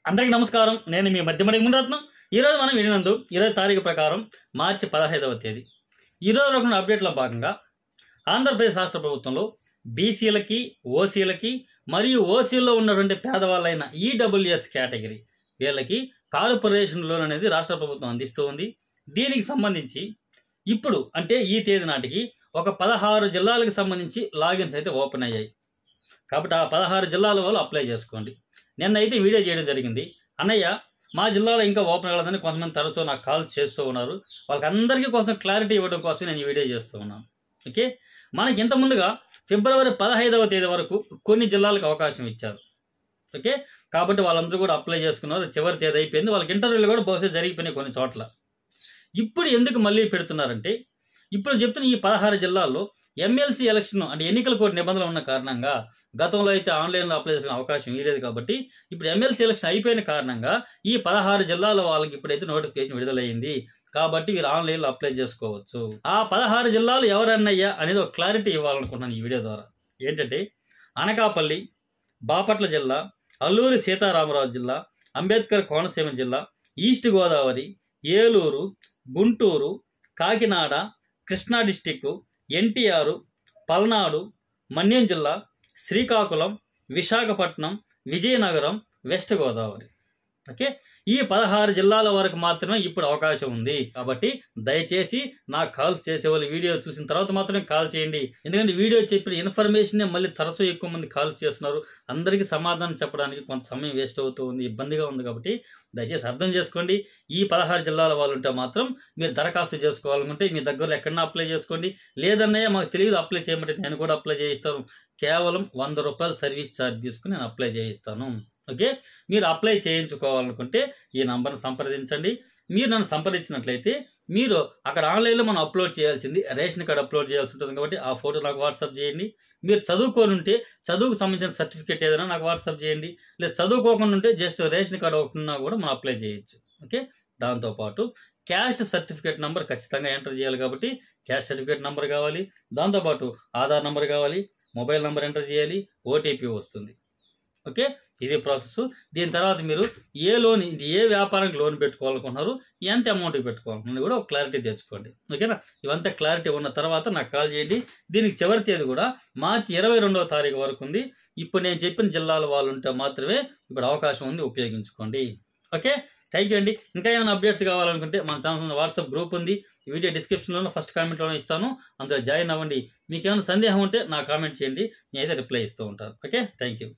అందరికీ నమస్కారం. నేను మీ మధ్యమడి మునిరత్నం. ఈరోజు మనం వినినందు 20 తారీఖు ప్రకారం మార్చి 15వ తేదీ ఈరోజు రకమైన అప్డేట్లో భాగంగా ఆంధ్రప్రదేశ్ రాష్ట్ర ప్రభుత్వంలో బీసీలకి, ఓసీలకి మరియు ఓసీలో ఉన్నటువంటి పేదవాళ్ళైన ఈడబ్ల్యూఎస్ కేటగిరీ వీళ్ళకి కార్పొరేషన్ లోన్ అనేది రాష్ట్ర ప్రభుత్వం అందిస్తూ ఉంది. దీనికి సంబంధించి ఇప్పుడు అంటే ఈ తేదీ నాటికి ఒక 16 జిల్లాలకు సంబంధించి లాగిన్స్ అయితే ఓపెన్ అయ్యాయి. కాబట్టి ఆ 16 జిల్లాల వాళ్ళు అప్లై చేసుకోండి. నిన్న అయితే వీడియో చేయడం జరిగింది. అన్నయ్య మా జిల్లాలో ఇంకా ఓపెన్ అవ్వలేదని కొంతమంది తరచూ నాకు కాల్స్ చేస్తూ ఉన్నారు. వాళ్ళకందరికీ కోసం క్లారిటీ ఇవ్వడం కోసం నేను ఈ వీడియో చేస్తూ ఉన్నాను. ఓకే, మనకి ఇంత ముందుగా ఫిబ్రవరి 15వ తేదీ వరకు కొన్ని జిల్లాలకు అవకాశం ఇచ్చారు. ఓకే, కాబట్టి వాళ్ళందరూ కూడా అప్లై చేసుకున్నారు. చివరి తేదీ అయిపోయింది. వాళ్ళకి ఇంటర్వ్యూలు కూడా బహుశా జరిగిపోయినాయి కొన్ని చోట్ల. ఇప్పుడు ఎందుకు మళ్ళీ పెడుతున్నారంటే ఇప్పుడు చెప్తున్న ఈ 16 జిల్లాల్లో ఎమ్మెల్సీ ఎలక్షన్ అంటే ఎన్నికల కోడ్ నిబంధనలు ఉన్న కారణంగా గతంలో అయితే ఆన్లైన్లో అప్లై చేసుకునే అవకాశం ఇవ్వలేదు. కాబట్టి ఇప్పుడు ఎమ్మెల్సీ ఎలక్షన్ అయిపోయిన కారణంగా ఈ 16 జిల్లాల వాళ్ళకి ఇప్పుడైతే నోటిఫికేషన్ విడుదలయ్యింది. కాబట్టి వీరు ఆన్లైన్లో అప్లై చేసుకోవచ్చు. ఆ 16 జిల్లాలు ఎవరన్నయ్యా అనేది ఒక క్లారిటీ ఇవ్వాలనుకున్నాను ఈ వీడియో ద్వారా. ఏంటంటే అనకాపల్లి, బాపట్ల జిల్లా, అల్లూరి సీతారామరాజు జిల్లా, అంబేద్కర్ కోనసీమ జిల్లా, ఈస్ట్ గోదావరి, ఏలూరు, గుంటూరు, కాకినాడ, కృష్ణా డిస్టిక్, ఎన్టీఆర్, పల్నాడు, మన్యం జిల్లా, శ్రీకాకుళం, విశాఖపట్నం, విజయనగరం, వెస్ట్ గోదావరి. ఓకే, ఈ 16 జిల్లాల వరకు మాత్రమే ఇప్పుడు అవకాశం ఉంది. కాబట్టి దయచేసి నాకు కాల్ చేసేవాళ్ళు వీడియో చూసిన తర్వాత మాత్రమే కాల్ చేయండి. ఎందుకంటే వీడియో చెప్పిన ఇన్ఫర్మేషన్ మళ్ళీ తరచూ ఎక్కువ మంది కాల్ చేస్తున్నారు. అందరికీ సమాధానం చెప్పడానికి కొంత సమయం వేస్ట్ అవుతూ ఉంది, ఇబ్బందిగా ఉంది. కాబట్టి దయచేసి అర్థం చేసుకోండి. ఈ 16 జిల్లాల వాళ్ళు ఉంటే మాత్రం మీరు దరఖాస్తు చేసుకోవాలనుకుంటే మీ దగ్గరలో ఎక్కడన్నా అప్లై చేసుకోండి. లేదన్నయ్య మాకు తెలియదు అప్లై చేయమంటే నేను కూడా అప్లై చేయిస్తాను. కేవలం 100 రూపాయలు సర్వీస్ ఛార్జ్ తీసుకుని నేను అప్లై చేయిస్తాను. ఓకే, మీరు అప్లై చేయించుకోవాలనుకుంటే ఈ నంబర్ని సంప్రదించండి. మీరు నన్ను సంప్రదించినట్లయితే మీరు అక్కడ ఆన్లైన్లో మనం అప్లోడ్ చేయాల్సింది రేషన్ కార్డు అప్లోడ్ చేయాల్సి ఉంటుంది. కాబట్టి ఆ ఫోటో నాకు వాట్సాప్ చేయండి. మీరు చదువుకొని ఉంటే చదువుకు సంబంధించిన సర్టిఫికేట్ ఏదైనా నాకు వాట్సాప్ చేయండి. లేదా చదువుకోకుండా ఉంటే జస్ట్ రేషన్ కార్డు ఒకటిన్నా కూడా మనం అప్లై చేయొచ్చు. ఓకే, దాంతోపాటు క్యాస్ట్ సర్టిఫికేట్ నెంబర్ ఖచ్చితంగా ఎంటర్ చేయాలి. కాబట్టి క్యాస్ట్ సర్టిఫికేట్ నెంబర్ కావాలి. దాంతోపాటు ఆధార్ నెంబర్ కావాలి, మొబైల్ నెంబర్ ఎంటర్ చేయాలి, ఓటీపీ వస్తుంది. ఓకే, ఇది ప్రాసెస్. దీని తర్వాత మీరు ఏ లోన్, ఏ వ్యాపారానికి లోన్ పెట్టుకోవాలనుకుంటున్నారు, ఎంత అమౌంట్ పెట్టుకోవాలనుకున్నది కూడా ఒక క్లారిటీ తెచ్చుకోండి. ఓకేనా, ఇవంతా క్లారిటీ ఉన్న తర్వాత నాకు కాల్ చేయండి. దీనికి చివరి తేదీ కూడా మార్చి 22వ తారీఖు వరకు ఉంది. ఇప్పుడు నేను చెప్పిన జిల్లాల వాళ్ళు ఉంటే మాత్రమే ఇప్పుడు అవకాశం ఉంది, ఉపయోగించుకోండి. ఓకే, థ్యాంక్ యూ అండి. ఇంకా ఏమైనా అప్డేట్స్ కావాలనుకుంటే మన ఛానల్ వాట్సాప్ గ్రూప్ ఉంది. వీడియో డిస్క్రిప్షన్లోనే ఫస్ట్ కామెంట్లోనే ఇస్తాను, అందులో జాయిన్ అవ్వండి. మీకు ఏమైనా సందేహం ఉంటే నాకు కామెంట్ చేయండి, నేనైతే రిప్లై ఇస్తూ ఉంటాను. Okay, thank you.